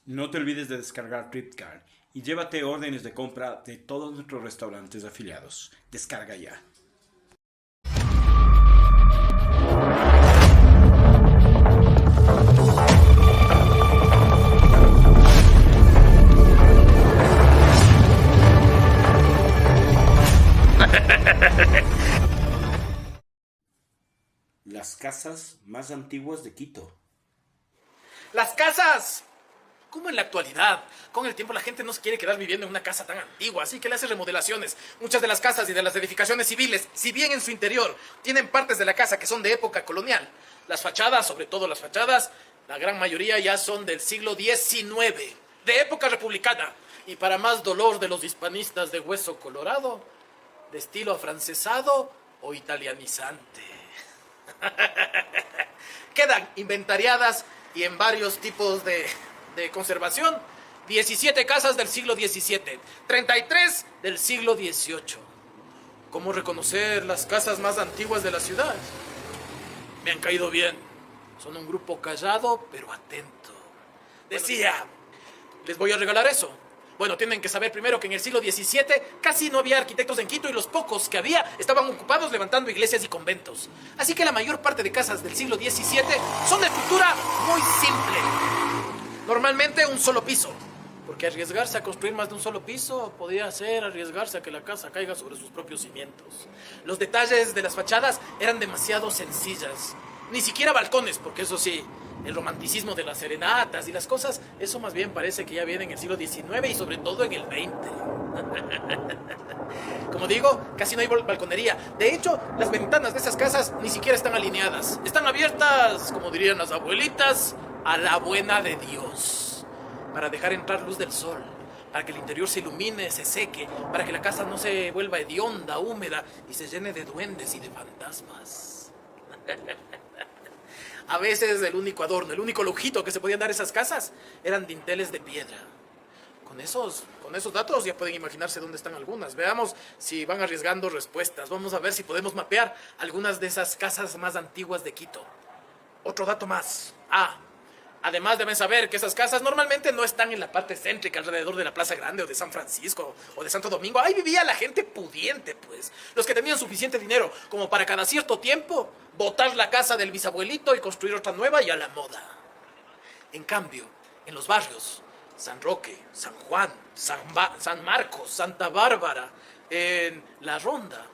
No te olvides de descargar Tripcard y llévate órdenes de compra de todos nuestros restaurantes afiliados. Descarga ya. Las casas más antiguas de Quito. ¡Las casas! Como en la actualidad, con el tiempo la gente no se quiere quedar viviendo en una casa tan antigua, así que le hace remodelaciones. Muchas de las casas y de las edificaciones civiles, si bien en su interior tienen partes de la casa que son de época colonial, las fachadas, sobre todo las fachadas, la gran mayoría ya son del siglo XIX, de época republicana. Y para más dolor de los hispanistas de hueso colorado, de estilo afrancesado o italianizante. Quedan inventariadas y en varios tipos de conservación, 17 casas del siglo XVII, 33 del siglo XVIII. ¿Cómo reconocer las casas más antiguas de la ciudad? Me han caído bien. Son un grupo callado, pero atento. Decía, les voy a regalar eso. Bueno, tienen que saber primero que en el siglo XVII casi no había arquitectos en Quito y los pocos que había estaban ocupados levantando iglesias y conventos. Así que la mayor parte de casas del siglo XVII son de estructura muy simple. Normalmente un solo piso, porque arriesgarse a construir más de un solo piso podía ser arriesgarse a que la casa caiga sobre sus propios cimientos. Los detalles de las fachadas eran demasiado sencillas. Ni siquiera balcones, porque eso sí, el romanticismo de las serenatas y las cosas, eso más bien parece que ya viene en el siglo XIX y sobre todo en el XX. Como digo, casi no hay balconería. De hecho, las ventanas de esas casas ni siquiera están alineadas. Están abiertas, como dirían las abuelitas, a la buena de Dios, para dejar entrar luz del sol, para que el interior se ilumine, se seque, para que la casa no se vuelva hedionda, húmeda y se llene de duendes y de fantasmas. A veces el único adorno, el único lujito que se podían dar esas casas eran dinteles de piedra. Con esos datos ya pueden imaginarse dónde están algunas. Veamos si van arriesgando respuestas. Vamos a ver si podemos mapear algunas de esas casas más antiguas de Quito. Otro dato más. Además deben saber que esas casas normalmente no están en la parte céntrica alrededor de la Plaza Grande o de San Francisco o de Santo Domingo. Ahí vivía la gente pudiente, pues. Los que tenían suficiente dinero como para cada cierto tiempo botar la casa del bisabuelito y construir otra nueva y a la moda. En cambio, en los barrios, San Roque, San Juan, San Marcos, Santa Bárbara, en La Ronda,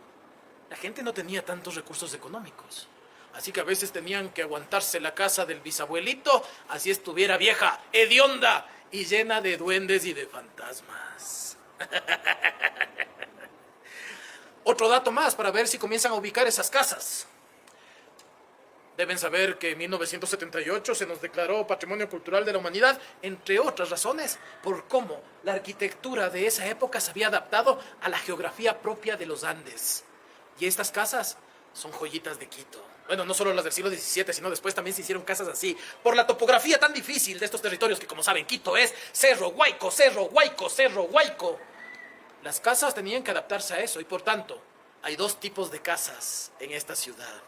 la gente no tenía tantos recursos económicos. Así que a veces tenían que aguantarse la casa del bisabuelito, así estuviera vieja, hedionda y llena de duendes y de fantasmas. Otro dato más para ver si comienzan a ubicar esas casas. Deben saber que en 1978 se nos declaró Patrimonio Cultural de la Humanidad, entre otras razones, por cómo la arquitectura de esa época se había adaptado a la geografía propia de los Andes. Y estas casas son joyitas de Quito. Bueno, no solo las del siglo XVII, sino después también se hicieron casas así. Por la topografía tan difícil de estos territorios que, como saben, Quito es cerro, huayco, cerro, huayco, cerro, huayco. Las casas tenían que adaptarse a eso y, por tanto, hay dos tipos de casas en esta ciudad.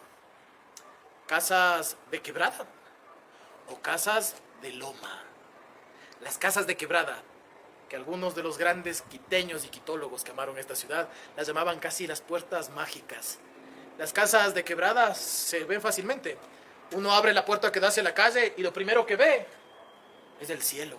Casas de quebrada o casas de loma. Las casas de quebrada, que algunos de los grandes quiteños y quitólogos que amaron esta ciudad las llamaban casi las puertas mágicas. Las casas de quebrada se ven fácilmente. Uno abre la puerta que da hacia la calle y lo primero que ve es el cielo.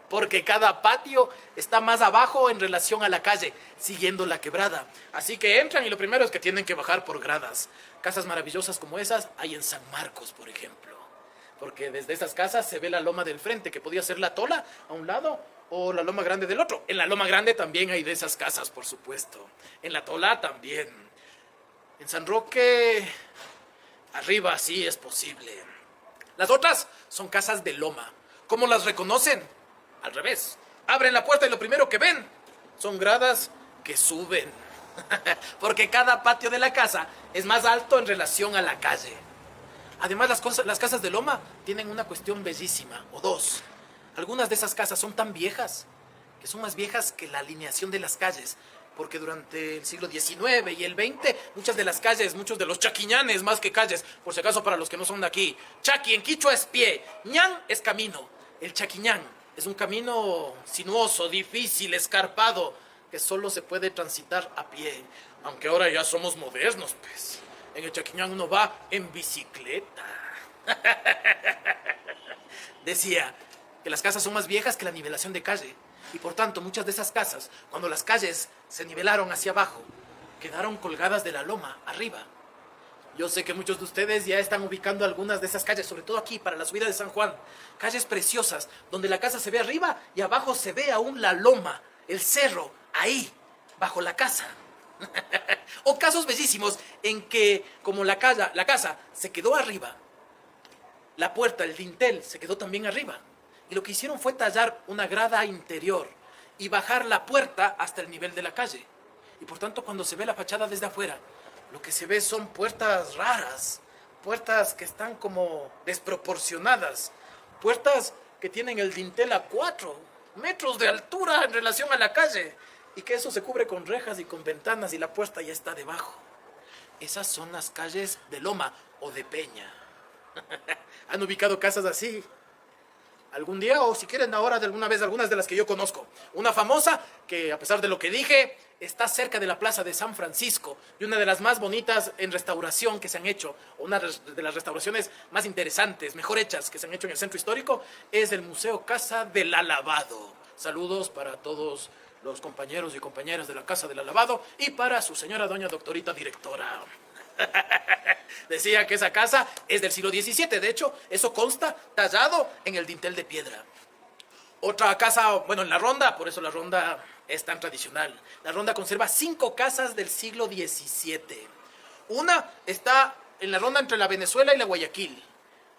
Porque cada patio está más abajo en relación a la calle, siguiendo la quebrada. Así que entran y lo primero es que tienen que bajar por gradas. Casas maravillosas como esas hay en San Marcos, por ejemplo. Porque desde esas casas se ve la loma del frente, que podía ser la Tola a un lado o la Loma Grande del otro. En la Loma Grande también hay de esas casas, por supuesto. En la Tola también. En San Roque, arriba sí es posible. Las otras son casas de loma. ¿Cómo las reconocen? Al revés. Abren la puerta y lo primero que ven son gradas que suben. Porque cada patio de la casa es más alto en relación a la calle. Además, las casas de loma tienen una cuestión bellísima, o dos. Algunas de esas casas son tan viejas, que son más viejas que la alineación de las calles, porque durante el siglo XIX y el XX, muchas de las calles, muchos de los chaquiñanes, más que calles, por si acaso para los que no son de aquí, chaqui en quichua es pie, ñan es camino. El chaquiñán es un camino sinuoso, difícil, escarpado, que solo se puede transitar a pie, aunque ahora ya somos modernos, pues. En el chaquiñán uno va en bicicleta. Decía que las casas son más viejas que la nivelación de calle. Y por tanto, muchas de esas casas, cuando las calles se nivelaron hacia abajo, quedaron colgadas de la loma arriba. Yo sé que muchos de ustedes ya están ubicando algunas de esas calles, sobre todo aquí, para la subida de San Juan. Calles preciosas, donde la casa se ve arriba y abajo se ve aún la loma, el cerro, ahí, bajo la casa. O casos bellísimos en que, como la casa se quedó arriba, la puerta, el dintel, se quedó también arriba. Y lo que hicieron fue tallar una grada interior y bajar la puerta hasta el nivel de la calle. Y por tanto, cuando se ve la fachada desde afuera, lo que se ve son puertas raras, puertas que están como desproporcionadas, puertas que tienen el dintel a 4 metros de altura en relación a la calle, y que eso se cubre con rejas y con ventanas y la puerta ya está debajo. Esas son las calles de loma o de peña. ¿Han ubicado casas así algún día, o si quieren ahora de alguna vez, algunas de las que yo conozco? Una famosa que, a pesar de lo que dije, está cerca de la plaza de San Francisco, y una de las más bonitas en restauración que se han hecho, una de las restauraciones más interesantes, mejor hechas que se han hecho en el centro histórico, es el Museo Casa del Alabado. Saludos para todos los compañeros y compañeras de la Casa del Alabado y para su señora doña doctorita directora. Decía que esa casa es del siglo XVII. De hecho, eso consta tallado en el dintel de piedra. Otra casa, bueno, en La Ronda, por eso La Ronda es tan tradicional. La Ronda conserva 5 casas del siglo XVII. Una está en La Ronda entre la Venezuela y la Guayaquil.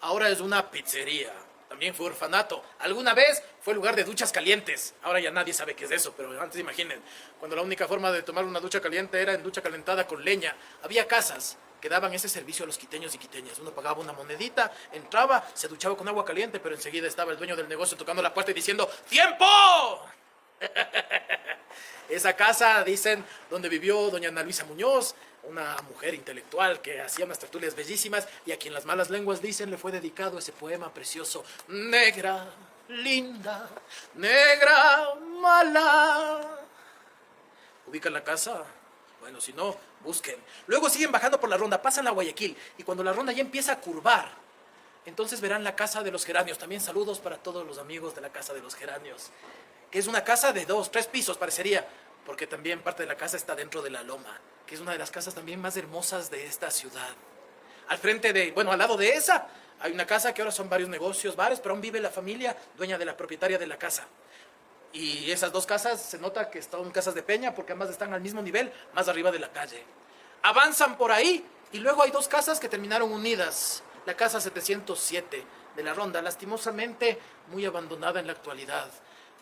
Ahora es una pizzería. También fue orfanato. Alguna vez fue lugar de duchas calientes. Ahora ya nadie sabe qué es eso, pero antes imaginen, cuando la única forma de tomar una ducha caliente era en ducha calentada con leña. Había casas que daban ese servicio a los quiteños y quiteñas. Uno pagaba una monedita, entraba, se duchaba con agua caliente, pero enseguida estaba el dueño del negocio tocando la puerta y diciendo ¡tiempo! Esa casa, dicen, donde vivió doña Ana Luisa Muñoz, una mujer intelectual que hacía unas tertulias bellísimas, y a quien las malas lenguas dicen le fue dedicado ese poema precioso: negra, linda, negra, mala. ¿Ubican la casa? Bueno, si no, busquen. Luego siguen bajando por La Ronda, pasan la Guayaquil, y cuando La Ronda ya empieza a curvar, entonces verán la Casa de los Geranios. También saludos para todos los amigos de la Casa de los Geranios, que es una casa de 2, 3 pisos, parecería, porque también parte de la casa está dentro de la loma, que es una de las casas también más hermosas de esta ciudad. Al frente de, bueno, al lado de esa, hay una casa que ahora son varios negocios, bares, pero aún vive la familia dueña de la propietaria de la casa. Y esas 2 casas se nota que son casas de peña, porque ambas están al mismo nivel, más arriba de la calle. Avanzan por ahí, y luego hay 2 casas que terminaron unidas. La casa 707 de La Ronda, lastimosamente muy abandonada en la actualidad.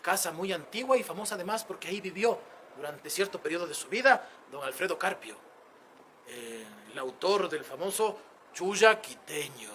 Casa muy antigua y famosa además porque ahí vivió durante cierto periodo de su vida don Alfredo Carpio, el autor del famoso Chuya Quiteño.